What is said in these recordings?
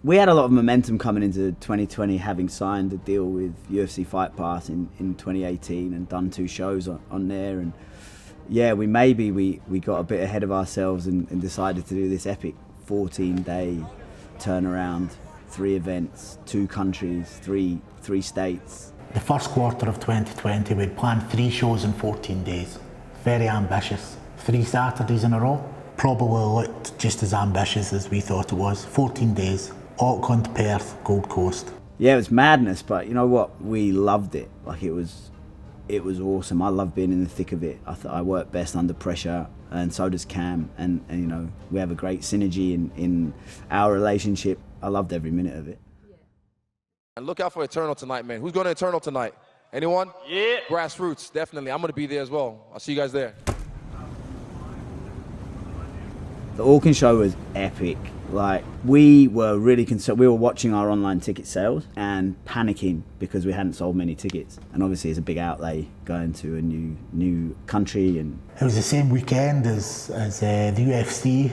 We had a lot of momentum coming into 2020, having signed a deal with UFC Fight Pass in 2018 and done 2 shows on there. And yeah, we got a bit ahead of ourselves and decided to do this epic 14-day turnaround, 3 events, 2 countries, three states. The first quarter of 2020, we'd planned 3 shows in 14 days. Very ambitious. 3 Saturdays in a row. Probably looked just as ambitious as we thought it was. 14 days. Auckland, Perth, Gold Coast. Yeah, it was madness, but you know what? We loved it. Like it was awesome. I love being in the thick of it. I work best under pressure, and so does Cam. And you know, we have a great synergy in our relationship. I loved every minute of it. And look out for Eternal tonight, man. Who's going to Eternal tonight? Anyone? Yeah. Grassroots, definitely. I'm going to be there as well. I'll see you guys there. The Auckland show was epic. Like, we were really concerned. We were watching our online ticket sales and panicking because we hadn't sold many tickets. And obviously it's a big outlay going to a new country. And it was the same weekend as the UFC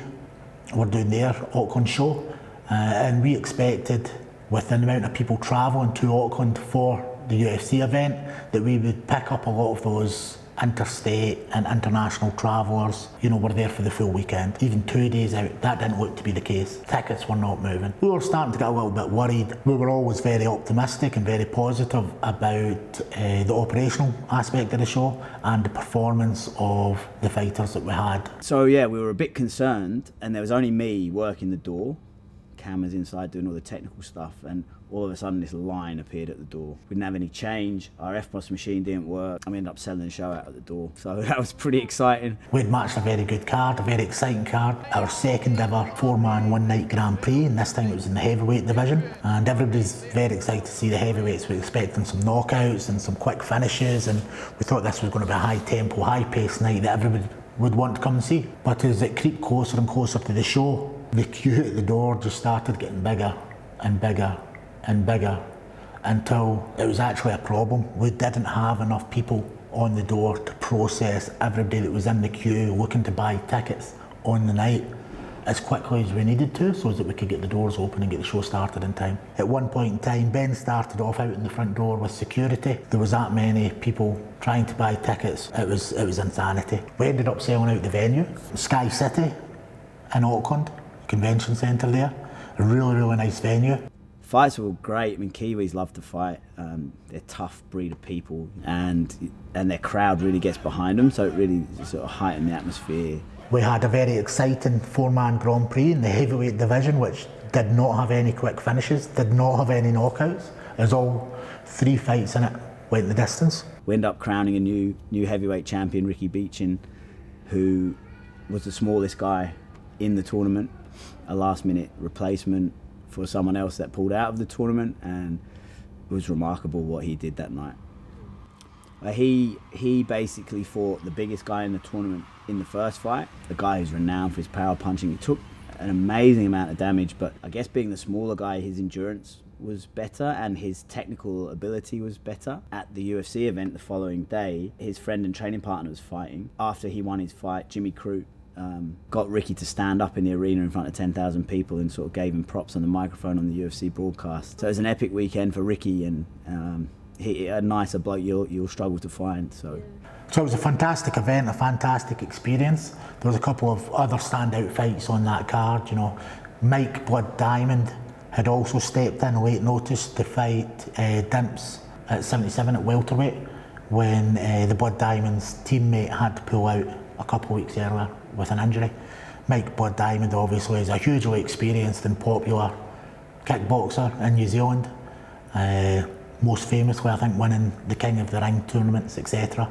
were doing their Auckland show. And we expected, with the amount of people travelling to Auckland for the UFC event, that we would pick up a lot of those interstate and international travellers, you know, were there for the full weekend. Even 2 days out, that didn't look to be the case. Tickets were not moving. We were starting to get a little bit worried. We were always very optimistic and very positive about the operational aspect of the show and the performance of the fighters that we had. So yeah, we were a bit concerned, and there was only me working the door. Cam was inside doing all the technical stuff, and all of a sudden this line appeared at the door. We didn't have any change, our FPOS machine didn't work, and we ended up selling the show out at the door. So that was pretty exciting. We'd matched a very good card, a very exciting card. Our second ever 4-man one-night Grand Prix, and this time it was in the heavyweight division. And everybody's very excited to see the heavyweights. We were expecting some knockouts and some quick finishes, and we thought this was going to be a high-tempo, high-paced night that everybody would want to come and see. But as it creeped closer and closer to the show, the queue at the door just started getting bigger and bigger and bigger until it was actually a problem. We didn't have enough people on the door to process everybody that was in the queue looking to buy tickets on the night as quickly as we needed to, so that we could get the doors open and get the show started in time. At one point in time, Ben started off out in the front door with security. There was that many people trying to buy tickets. It was insanity. We ended up selling out the venue, Sky City in Auckland, convention centre there. A really, really nice venue. Fights were great. I mean, Kiwis love to fight. They're a tough breed of people, and their crowd really gets behind them, so it really sort of heightened the atmosphere. We had a very exciting 4-man Grand Prix in the heavyweight division, which did not have any quick finishes, did not have any knockouts. It was all 3 fights in it, went the distance. We ended up crowning a new heavyweight champion, Ricky Beechin, who was the smallest guy in the tournament, a last-minute replacement for someone else that pulled out of the tournament, and it was remarkable what he did that night. He basically fought the biggest guy in the tournament in the first fight, the guy who's renowned for his power punching. He took an amazing amount of damage, but I guess being the smaller guy, his endurance was better and his technical ability was better. At the UFC event the following day, his friend and training partner was fighting. After he won his fight, Jimmy Crute got Ricky to stand up in the arena in front of 10,000 people and sort of gave him props on the microphone on the UFC broadcast. So it was an epic weekend for Ricky, and a nicer bloke you'll struggle to find. So it was a fantastic event, a fantastic experience. There was a couple of other standout fights on that card. You know, Mike Blood Diamond had also stepped in late notice to fight Dimps at 77 at welterweight when the Blood Diamond's teammate had to pull out a couple of weeks earlier with an injury. Mike Blood Diamond obviously is a hugely experienced and popular kickboxer in New Zealand. Most famously, I think, winning the King of the Ring tournaments, etc.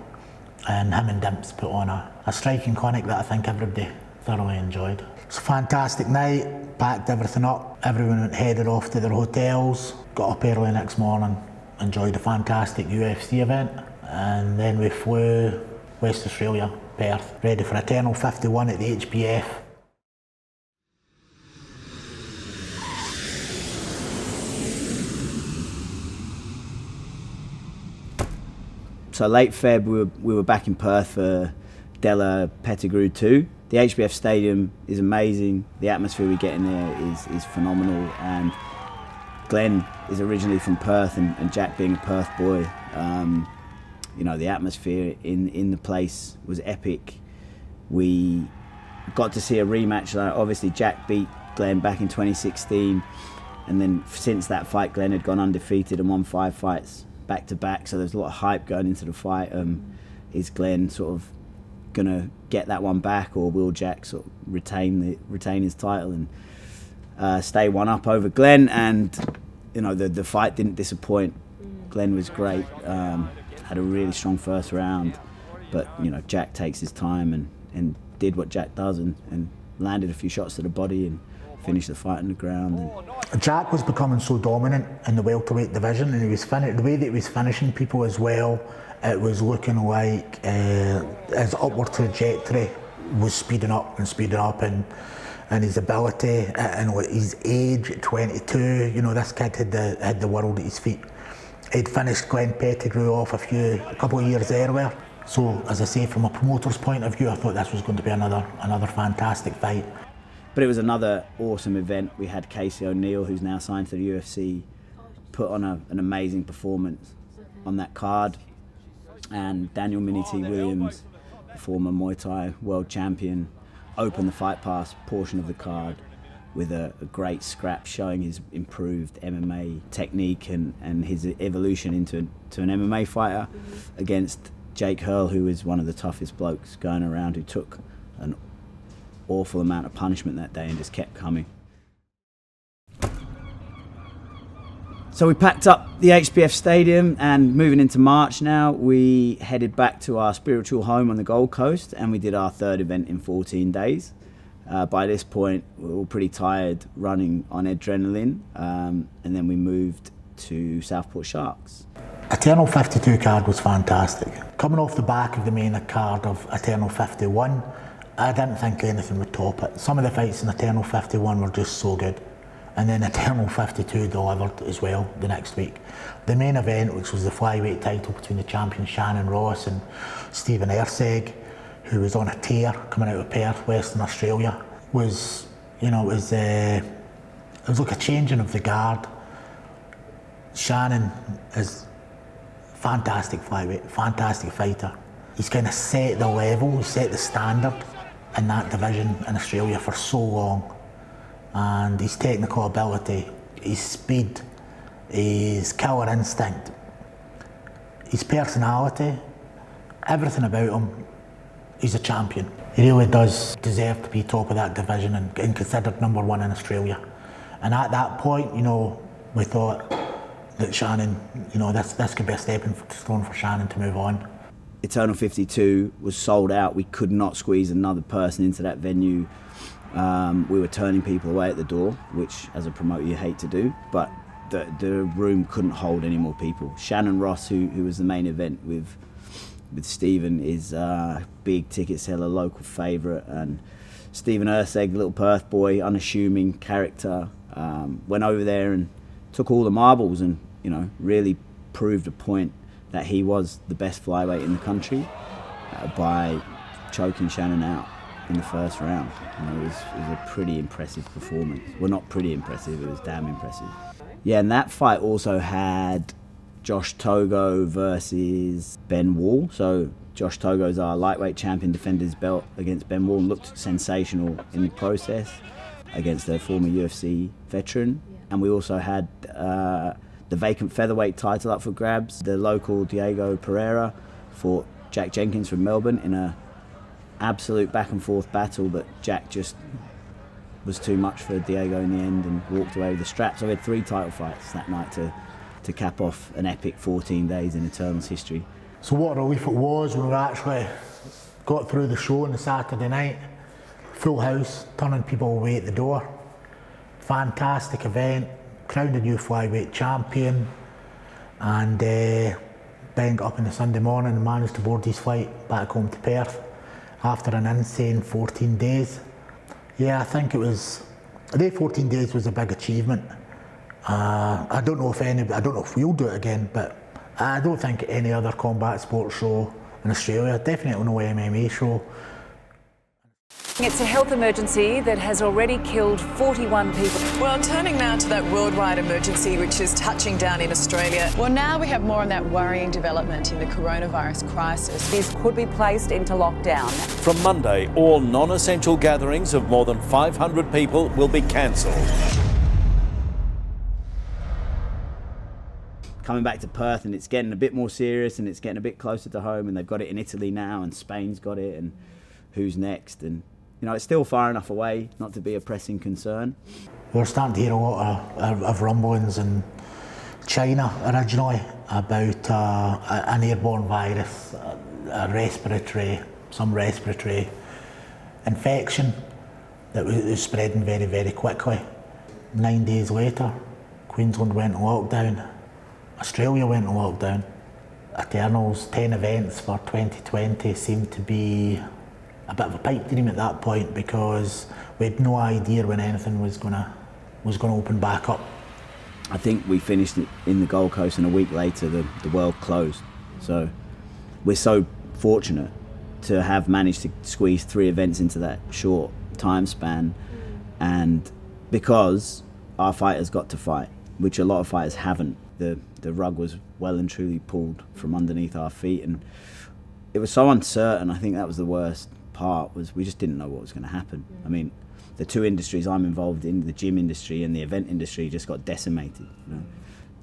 And him and Dimps put on a striking clinic that I think everybody thoroughly enjoyed. It's a fantastic night, packed everything up. Everyone headed off to their hotels, got up early next morning, enjoyed a fantastic UFC event, and then we flew West Australia, Perth, ready for Eternal 51 at the HBF. So late Feb, we were back in Perth for Della Pettigrew 2, The HBF Stadium is amazing. The atmosphere we get in there is phenomenal. And Glenn is originally from Perth, and Jack being a Perth boy, you know, the atmosphere in the place was epic. We got to see a rematch. Obviously, Jack beat Glenn back in 2016, and then since that fight, Glenn had gone undefeated and won 5 fights back to back. So there's a lot of hype going into the fight. Is Glenn sort of gonna get that one back, or will Jack sort of retain his title and stay one up over Glenn? And you know, the fight didn't disappoint. Glenn was great, had a really strong first round, but you know, Jack takes his time and did what Jack does and landed a few shots to the body and finished the fight on the ground. Jack was becoming so dominant in the welterweight division, and he was the way that he was finishing people as well. It was looking like his upward trajectory was speeding up, and his ability and his age at 22. You know, this kid had the world at his feet. He'd finished Glenn Pettigrew off a couple of years earlier. So, as I say, from a promoter's point of view, I thought this was going to be another fantastic fight. But it was another awesome event. We had Casey O'Neill, who's now signed to the UFC, put on an amazing performance on that card. And Daniel Minnie T. Williams, the former Muay Thai world champion, opened the Fight Pass portion of the card with a great scrap showing his improved MMA technique and his evolution into an MMA fighter against Jake Hurl, who is one of the toughest blokes going around, who took an awful amount of punishment that day and just kept coming. So we packed up the HBF Stadium, and moving into March now, we headed back to our spiritual home on the Gold Coast, and we did our 3rd event in 14 days. By this point, we were all pretty tired running on adrenaline, and then we moved to Southport Sharks. Eternal 52 card was fantastic. Coming off the back of the main card of Eternal 51, I didn't think anything would top it. Some of the fights in Eternal 51 were just so good. And then Eternal 52 delivered as well the next week. The main event, which was the flyweight title between the champion Shannon Ross and Stephen Erceg, who was on a tear coming out of Perth, Western Australia, was, you know, it was like a changing of the guard. Shannon is fantastic flyweight, fantastic fighter. He's kind of set the level, he's set the standard in that division in Australia for so long. And his technical ability, his speed, his killer instinct, his personality, everything about him, he's a champion. He really does deserve to be top of that division and considered number 1 in Australia. And at that point, you know, we thought that Shannon, you know, this could be a stepping stone for Shannon to move on. Eternal 52 was sold out. We could not squeeze another person into that venue. We were turning people away at the door, which as a promoter you hate to do, but the room couldn't hold any more people. Shannon Ross, who was the main event with Stephen, is a big ticket seller, local favourite, and Stephen Erceg, the little Perth boy, unassuming character, went over there and took all the marbles and, you know, really proved a point that he was the best flyweight in the country by choking Shannon out in the first round. You know, it was a pretty impressive performance. Well, not pretty impressive, it was damn impressive. Yeah, and that fight also had Josh Togo versus Ben Wall. So Josh Togo's our lightweight champion, defended his belt against Ben Wall, looked sensational in the process against a former UFC veteran. And we also had the vacant featherweight title up for grabs. The local Diego Pereira fought Jack Jenkins from Melbourne in a absolute back and forth battle, but Jack just was too much for Diego in the end and walked away with the strap. So we had 3 title fights that night to cap off an epic 14 days in Eternal's history. So what a relief it was when we actually got through the show on the Saturday night. Full house, turning people away at the door. Fantastic event, crowned a new flyweight champion, and Ben got up on the Sunday morning and managed to board his flight back home to Perth after an insane 14 days. Yeah, I think it was, I think 14 days was a big achievement. I don't know if we'll do it again, but I don't think any other combat sports show in Australia, definitely no MMA show, It's a health emergency that has already killed 41 people. Well, turning now to that worldwide emergency which is touching down in Australia. Well, now we have more on that worrying development in the coronavirus crisis. This could be placed into lockdown. From Monday, all non-essential gatherings of more than 500 people will be cancelled. Coming back to Perth, and it's getting a bit more serious and it's getting a bit closer to home, and they've got it in Italy now and Spain's got it, and who's next? And you know, it's still far enough away not to be a pressing concern. We're starting to hear a lot of rumblings in China originally about an airborne virus, some respiratory infection that was spreading very, very quickly. 9 days later, Queensland went on lockdown, Australia went on lockdown. Eternal's 10 events for 2020 seemed to be a bit of a pipe dream at that point, because we had no idea when anything was gonna open back up. I think we finished it in the Gold Coast, and a week later the world closed. So we're so fortunate to have managed to squeeze 3 events into that short time span, and because our fighters got to fight, which a lot of fighters haven't. The rug was well and truly pulled from underneath our feet, and it was so uncertain. I think that was the worst part, was we just didn't know what was going to happen. I mean, the 2 industries I'm involved in, the gym industry and the event industry, just got decimated. You know?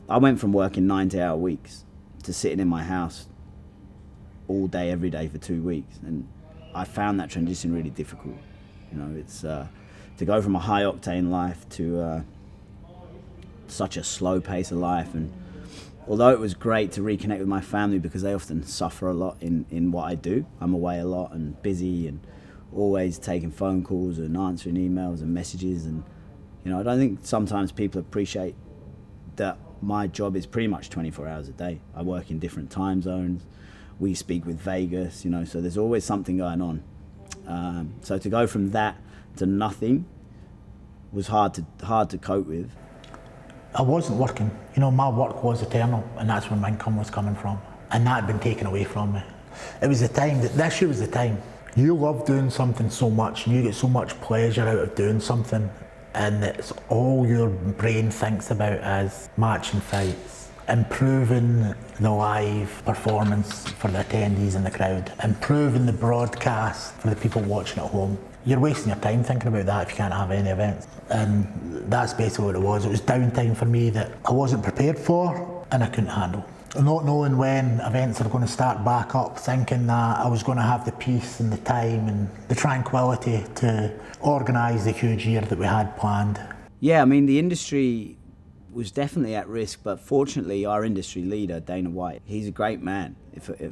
I went from working 90-hour weeks to sitting in my house all day, every day for 2 weeks, and I found that transition really difficult. You know, it's to go from a high octane life to such a slow pace of life. And although it was great to reconnect with my family, because they often suffer a lot in what I do, I'm away a lot and busy and always taking phone calls and answering emails and messages, and you know, I don't think sometimes people appreciate that my job is pretty much 24 hours a day. I work in different time zones, we speak with Vegas, you know, so there's always something going on. So to go from that to nothing was hard to cope with. I wasn't working. You know, my work was Eternal, and that's where my income was coming from. And that had been taken away from me. It was the time, this year was the time. You love doing something so much, and you get so much pleasure out of doing something, and it's all your brain thinks about is matching fights, improving the live performance for the attendees in the crowd, improving the broadcast for the people watching at home. You're wasting your time thinking about that if you can't have any events. And that's basically what it was. It was downtime for me that I wasn't prepared for and I couldn't handle. Not knowing when events are going to start back up, thinking that I was going to have the peace and the time and the tranquility to organise the huge year that we had planned. Yeah, I mean, the industry was definitely at risk, but fortunately our industry leader, Dana White, he's a great man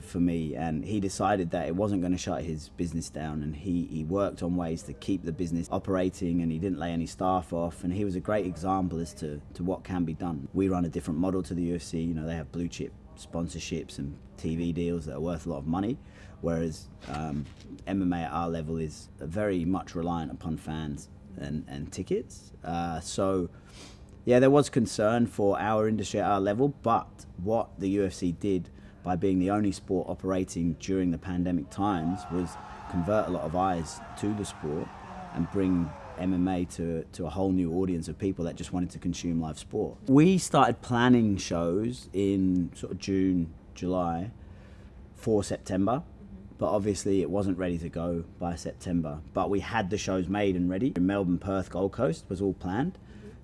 for me, and he decided that it wasn't going to shut his business down, and he worked on ways to keep the business operating, and he didn't lay any staff off, and he was a great example as to what can be done. We run a different model to the UFC. You know, they have blue chip sponsorships and TV deals that are worth a lot of money, whereas MMA at our level is very much reliant upon fans and tickets. So yeah, there was concern for our industry at our level, but what the UFC did by being the only sport operating during the pandemic times was convert a lot of eyes to the sport and bring MMA to a whole new audience of people that just wanted to consume live sport. We started planning shows in sort of June, July for September, but obviously it wasn't ready to go by September. But we had the shows made and ready. Melbourne, Perth, Gold Coast was all planned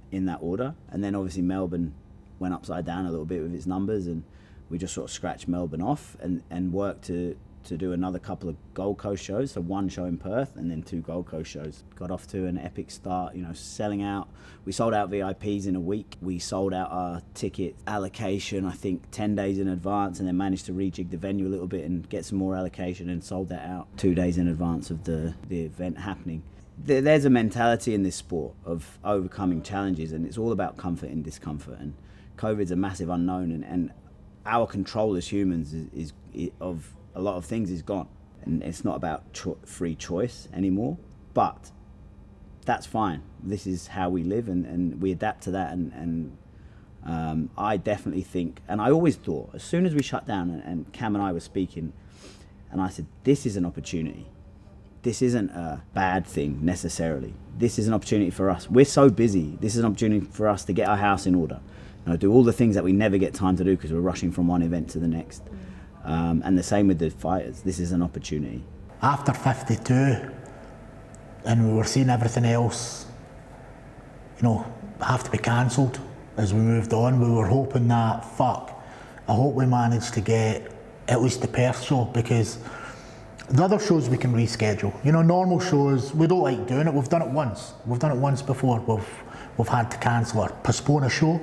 in that order, and then obviously Melbourne went upside down a little bit with its numbers, and we just sort of scratched Melbourne off and worked to do another couple of Gold Coast shows, so 1 show in Perth and then 2 Gold Coast shows. Got off to an epic start, you know, selling out. We sold out VIPs in a week. We sold out our ticket allocation, I think 10 days in advance, and then managed to rejig the venue a little bit and get some more allocation, and sold that out 2 days in advance of the event happening. There's a mentality in this sport of overcoming challenges, and it's all about comfort and discomfort, and COVID's a massive unknown, and our control as humans is of a lot of things is gone, and it's not about free choice anymore, but that's fine. This is how we live, and we adapt to that, and I definitely think, and I always thought, as soon as we shut down and Cam and I were speaking, and I said, this is an opportunity. this isn't a bad thing necessarily. This is an opportunity for us. We're so busy. This is an opportunity for us to get our house in order. Do all the things that we never get time to do because we're rushing from one event to the next. And the same with the fighters. This is an opportunity. After 52, and we were seeing everything else, have to be cancelled as we moved on. We were hoping that, I hope we managed to get at least the Perth show, because the other shows we can reschedule. Normal shows, we don't like doing it. We've done it once. We've done it once before. We've had to cancel or postpone a show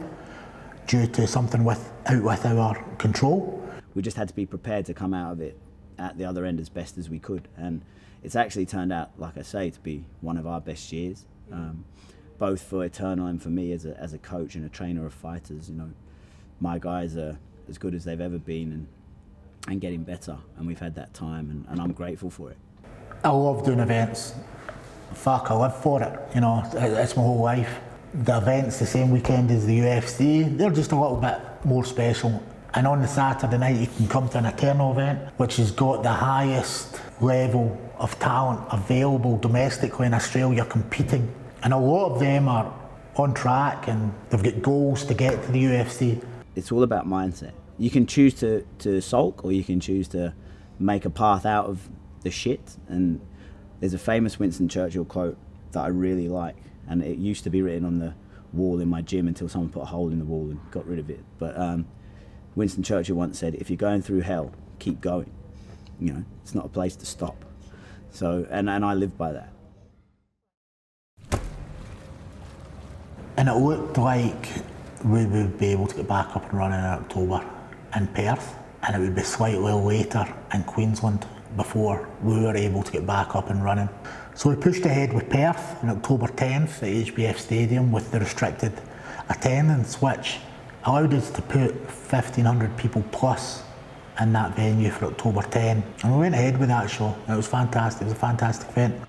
due to something out with our control. We just had to be prepared to come out of it at the other end as best as we could. And it's actually turned out, like I say, to be one of our best years, both for Eternal and for me as a coach and a trainer of fighters. My guys are as good as they've ever been and getting better, and we've had that time, and I'm grateful for it. I love doing events. I live for it. It's my whole life. The events the same weekend as the UFC, they're just a little bit more special. And on the Saturday night you can come to an Eternal event, which has got the highest level of talent available domestically in Australia competing. And a lot of them are on track and they've got goals to get to the UFC. It's all about mindset. You can choose to sulk, or you can choose to make a path out of the shit. And there's a famous Winston Churchill quote that I really like, and it used to be written on the wall in my gym until someone put a hole in the wall and got rid of it. But Winston Churchill once said, if you're going through hell, keep going. It's not a place to stop. So, and I live by that. And it looked like we would be able to get back up and running in October in Perth, and it would be slightly later in Queensland before we were able to get back up and running. So we pushed ahead with Perth on October 10th at HBF Stadium with the restricted attendance, which allowed us to put 1,500 people plus in that venue for October 10. And we went ahead with that show. It was fantastic. It was a fantastic event.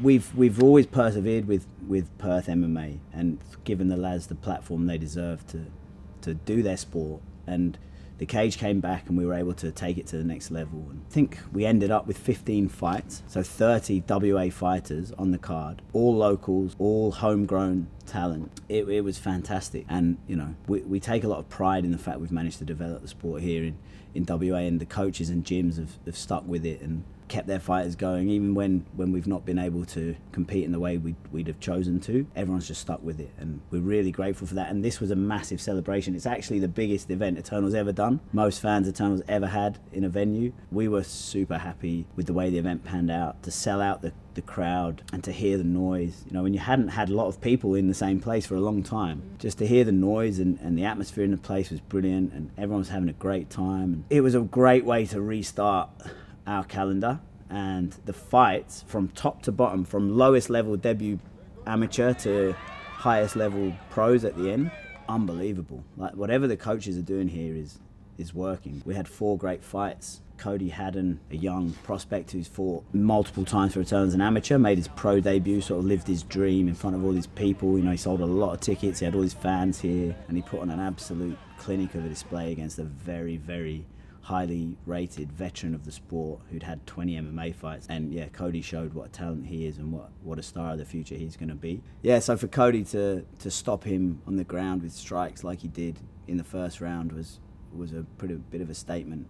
We've always persevered with Perth MMA and given the lads the platform they deserve to do their sport. And the cage came back and we were able to take it to the next level. And I think we ended up with 15 fights, so 30 WA fighters on the card, all locals, all homegrown talent. It was fantastic. And we take a lot of pride in the fact we've managed to develop the sport here in WA, and the coaches and gyms have stuck with it and kept their fighters going, even when we've not been able to compete in the way we'd have chosen to. Everyone's just stuck with it, and we're really grateful for that. And this was a massive celebration. It's actually the biggest event Eternal's ever done, most fans Eternal's ever had in a venue. We were super happy with the way the event panned out, to sell out the crowd and to hear the noise. When you hadn't had a lot of people in the same place for a long time, just to hear the noise and the atmosphere in the place was brilliant, and everyone was having a great time. And it was a great way to restart our calendar, and the fights from top to bottom, from lowest level debut amateur to highest level pros at the end, unbelievable. Like, whatever the coaches are doing here is working. We had 4 great fights. Cody Haddon, a young prospect who's fought multiple times for Eternal as an amateur, made his pro debut, sort of lived his dream in front of all these people. He sold a lot of tickets, he had all his fans here, and he put on an absolute clinic of a display against a very, very highly rated veteran of the sport who'd had 20 MMA fights. And yeah, Cody showed what a talent he is and what a star of the future he's going to be. Yeah, so for Cody to stop him on the ground with strikes like he did in the first round was a pretty bit of a statement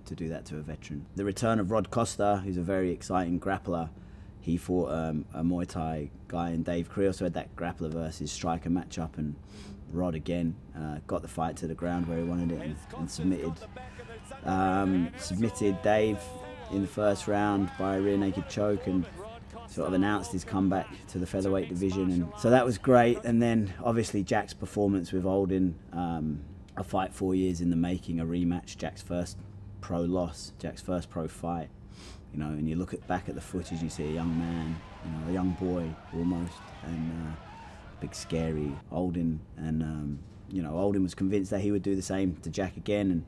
to do that to a veteran. The return of Rod Costa, who's a very exciting grappler. He fought a Muay Thai guy in Dave Creel, so had that grappler versus striker matchup, and Rod again got the fight to the ground where he wanted it and submitted Dave in the first round by a rear naked choke, and sort of announced his comeback to the featherweight division. And so that was great. And then obviously Jack's performance with Alden, a fight 4 years in the making, a rematch, Jack's first pro loss, Jack's first pro fight. And you look back at the footage, you see a young man, a young boy almost, and big scary Alden. And Alden was convinced that he would do the same to Jack again, and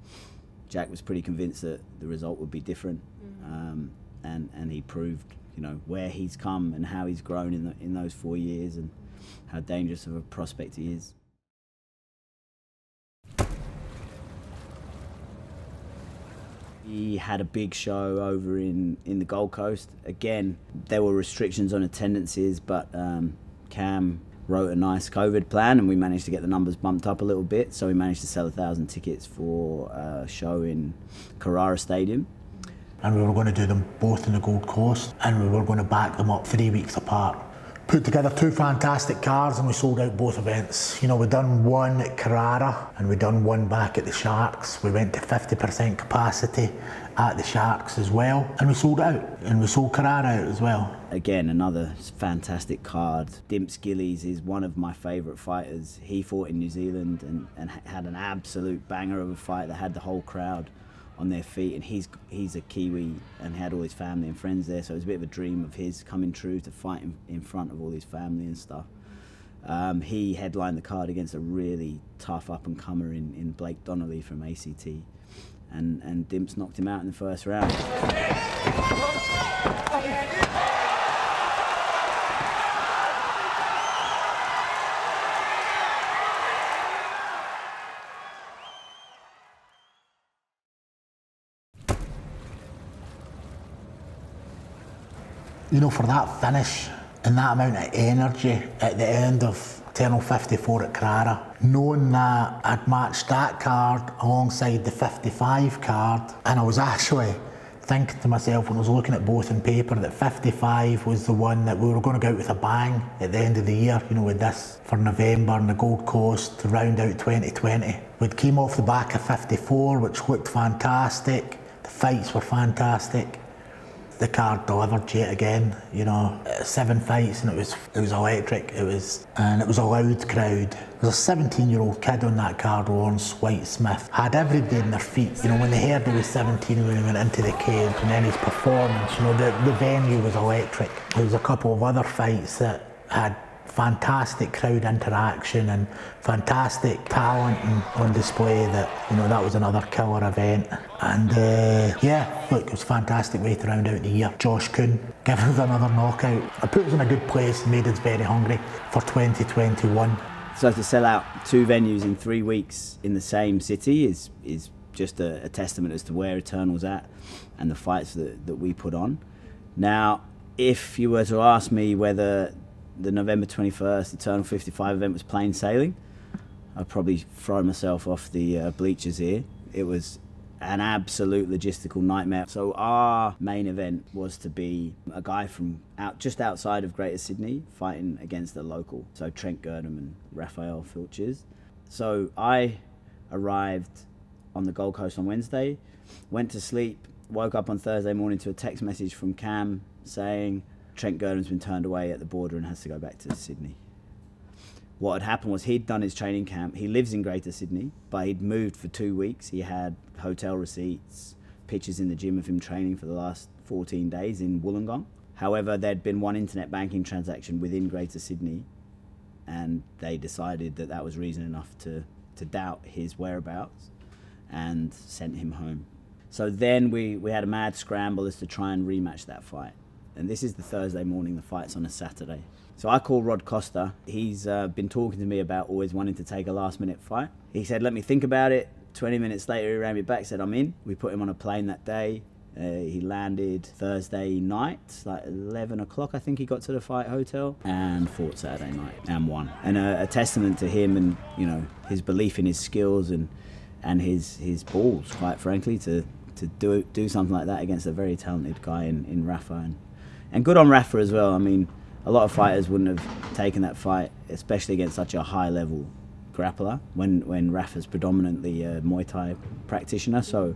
Jack was pretty convinced that the result would be different. And he proved where he's come and how he's grown in those 4 years, and how dangerous of a prospect he is. He had a big show over in the Gold Coast. Again, there were restrictions on attendances, but Cam wrote a nice COVID plan and we managed to get the numbers bumped up a little bit. So we managed to sell 1,000 tickets for a show in Carrara Stadium. And we were going to do them both in the Gold Coast, and we were going to back them up 3 weeks apart. Put together 2 fantastic cards and we sold out both events. You know, we'd done one at Carrara and we'd done one back at the Sharks. We went to 50% capacity at the Sharks as well, and we sold out. And we sold Carrara out as well. Again, another fantastic card. Dimps Gillies is one of my favourite fighters. He fought in New Zealand and had an absolute banger of a fight that had the whole crowd on their feet, and he's a Kiwi and had all his family and friends there, so it was a bit of a dream of his coming true to fight in front of all his family and stuff. He headlined the card against a really tough up-and-comer in Blake Donnelly from ACT, and Dimps knocked him out in the first round. You know, for that finish and that amount of energy at the end of Eternal 54 at Carrara, knowing that I'd matched that card alongside the 55 card, and I was actually thinking to myself when I was looking at both in paper that 55 was the one that we were going to go out with a bang at the end of the year, you know, with this for November and the Gold Coast to round out 2020. We'd came off the back of 54, which looked fantastic. The fights were fantastic. The card delivered yet again, you know, 7 fights, and it was electric. It was a loud crowd. There was a 17-year-old kid on that card, Lawrence White-Smith, had everybody in their feet. You know, when they heard he was 17 when he went into the cage, and then his performance, you know, the venue was electric. There was a couple of other fights that had fantastic crowd interaction and fantastic talent on display. That, you know, that was another killer event. And yeah, look, it was a fantastic way to round out the year. Josh Kuhn gave us another knockout. It put us in a good place and made us very hungry for 2021. So to sell out 2 venues in 3 weeks in the same city is just a testament as to where Eternal's at and the fights that we put on. Now, if you were to ask me whether the November 21st Eternal 55 event was plain sailing, I'd probably throw myself off the bleachers here. It was an absolute logistical nightmare. So our main event was to be a guy from just outside of Greater Sydney fighting against a local, so Trent Girdham and Raphael Filches. So I arrived on the Gold Coast on Wednesday, went to sleep, woke up on Thursday morning to a text message from Cam saying Trent Girdham's been turned away at the border and has to go back to Sydney. What had happened was he'd done his training camp. He lives in Greater Sydney, but he'd moved for 2 weeks. He had hotel receipts, pictures in the gym of him training for the last 14 days in Wollongong. However, there'd been one internet banking transaction within Greater Sydney, and they decided that that was reason enough to doubt his whereabouts and sent him home. So then we had a mad scramble as to try and rematch that fight. And this is the Thursday morning, the fight's on a Saturday. So I call Rod Costa. He's been talking to me about always wanting to take a last-minute fight. He said, let me think about it. 20 minutes later, he ran me back, said, I'm in. We put him on a plane that day. He landed Thursday night, like 11 o'clock, I think he got to the fight hotel, and fought Saturday night and won. And a testament to him and, you know, his belief in his skills and his balls, quite frankly, to do something like that against a very talented guy in Rafa. And good on Rafa as well. I mean, a lot of fighters wouldn't have taken that fight, especially against such a high-level grappler, when Rafa's predominantly a Muay Thai practitioner. So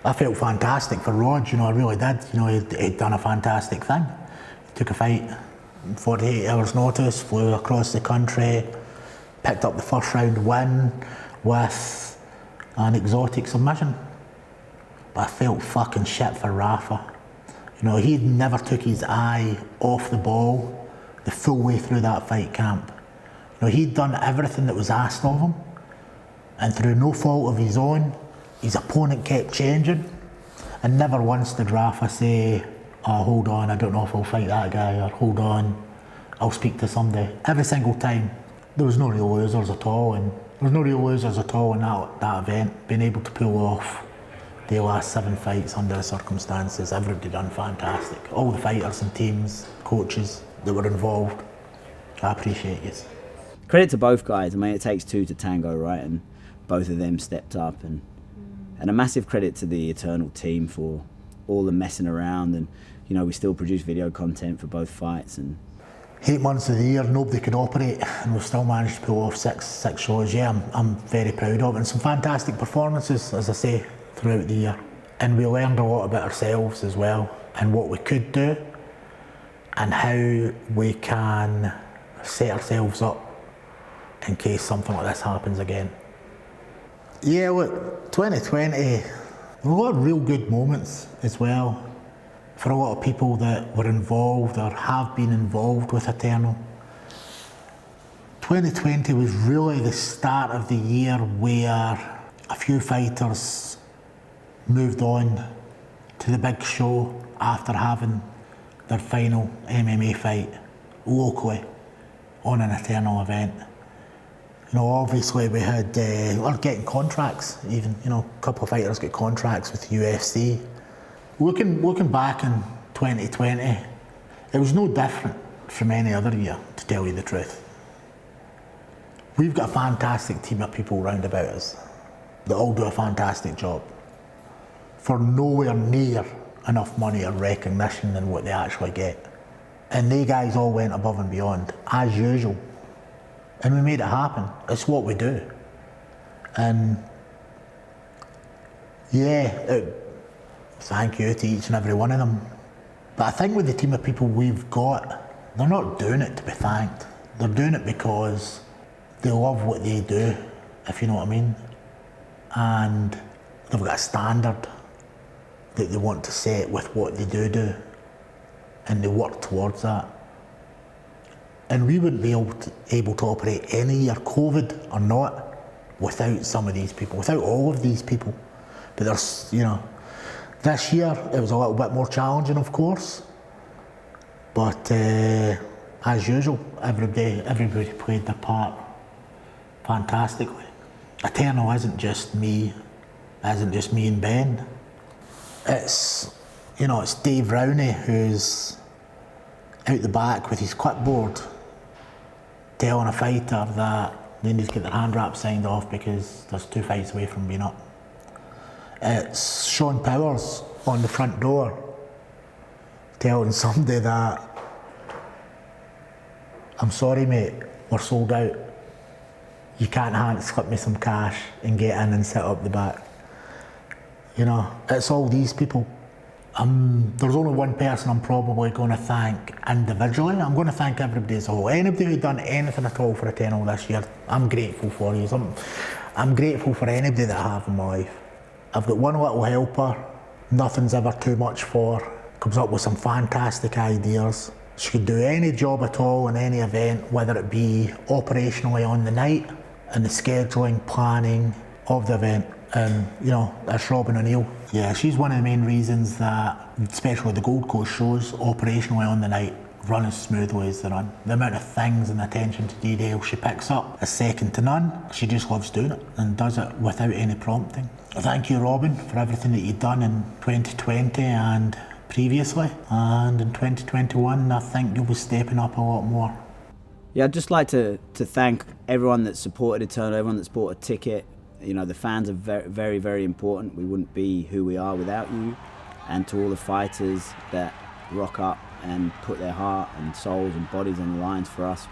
I felt fantastic for Rod, you know, I really did. You know, he'd done a fantastic thing. He took a fight in 48 hours notice, flew across the country, picked up the first round win with an exotic submission. But I felt fucking shit for Rafa. You know, he never took his eye off the ball the full way through that fight camp. You know, he'd done everything that was asked of him, and through no fault of his own, his opponent kept changing, and never once did Rafa say, oh, hold on, I don't know if I'll fight that guy, or hold on, I'll speak to somebody. Every single time, there was no real losers at all, and there was no real losers at all in that event, being able to pull off the last 7 fights under the circumstances. Everybody done fantastic. All the fighters and teams, coaches that were involved. I appreciate you. Credit to both guys. I mean, it takes two to tango, right? And both of them stepped up. And a massive credit to the Eternal team for all the messing around. And, you know, we still produce video content for both fights. And 8 months of the year, nobody could operate, and we've still managed to pull off six shows. Yeah, I'm very proud of it. And some fantastic performances, as I say, throughout the year. And we learned a lot about ourselves as well, and what we could do, and how we can set ourselves up in case something like this happens again. Yeah, look, 2020, there were a lot of real good moments as well for a lot of people that were involved or have been involved with Eternal. 2020 was really the start of the year where a few fighters moved on to the big show after having their final MMA fight locally on an Eternal event. You know, obviously we had, we're getting contracts even, you know, a couple of fighters get contracts with the UFC. Looking back in 2020, it was no different from any other year, to tell you the truth. We've got a fantastic team of people round about us that all do a fantastic job for nowhere near enough money or recognition than what they actually get. And they guys all went above and beyond, as usual. And we made it happen. It's what we do. And yeah, thank you to each and every one of them. But I think with the team of people we've got, they're not doing it to be thanked. They're doing it because they love what they do, if you know what I mean. And they've got a standard that they want to set with what they do, and they work towards that. And we wouldn't be able to operate any year, COVID or not, without some of these people, without all of these people. But there's, you know, this year it was a little bit more challenging, of course, but as usual, everybody played their part fantastically. Eternal isn't just me and Ben. It's, you know, it's Dave Rowney who's out the back with his clipboard telling a fighter that they need to get their hand wrap signed off because there's 2 fights away from being up. It's Sean Powers on the front door telling somebody that, I'm sorry mate, we're sold out. You can't hand slip me some cash and get in and sit up the back. You know, it's all these people. There's only one person I'm probably going to thank individually. I'm going to thank everybody as a whole. Anybody who's done anything at all for Eternal this year, I'm grateful for you. I'm grateful for anybody that I have in my life. I've got one little helper, nothing's ever too much for, comes up with some fantastic ideas. She could do any job at all in any event, whether it be operationally on the night and the scheduling, planning of the event. And, you know, that's Robin O'Neill. Yeah, she's one of the main reasons that, especially the Gold Coast shows, operationally on the night, run as smoothly as they run. The amount of things and attention to detail she picks up is second to none. She just loves doing it and does it without any prompting. Thank you, Robin, for everything that you've done in 2020 and previously. And in 2021, I think you'll be stepping up a lot more. yeah, I'd just like to thank everyone that supported Eternal, everyone that's bought a ticket. You know, the fans are very, very, very important. We wouldn't be who we are without you. And to all the fighters that rock up and put their heart and souls and bodies on the lines for us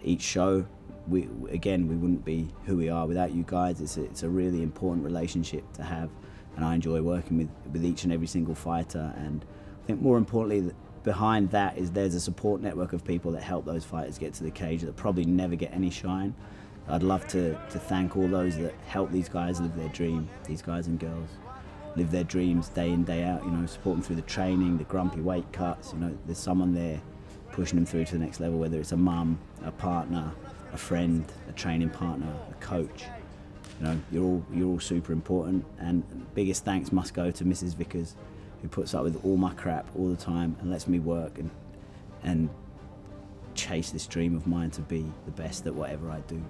each show, we wouldn't be who we are without you guys. It's a really important relationship to have, and I enjoy working with each and every single fighter. And I think more importantly, behind that is there's a support network of people that help those fighters get to the cage that probably never get any shine. I'd love to thank all those that help these guys live their dream, these guys and girls live their dreams day in, day out, you know, support them through the training, the grumpy weight cuts, you know, there's someone there pushing them through to the next level, whether it's a mum, a partner, a friend, a training partner, a coach. You know, you're all super important, and biggest thanks must go to Mrs. Vickers, who puts up with all my crap all the time and lets me work and chase this dream of mine to be the best at whatever I do.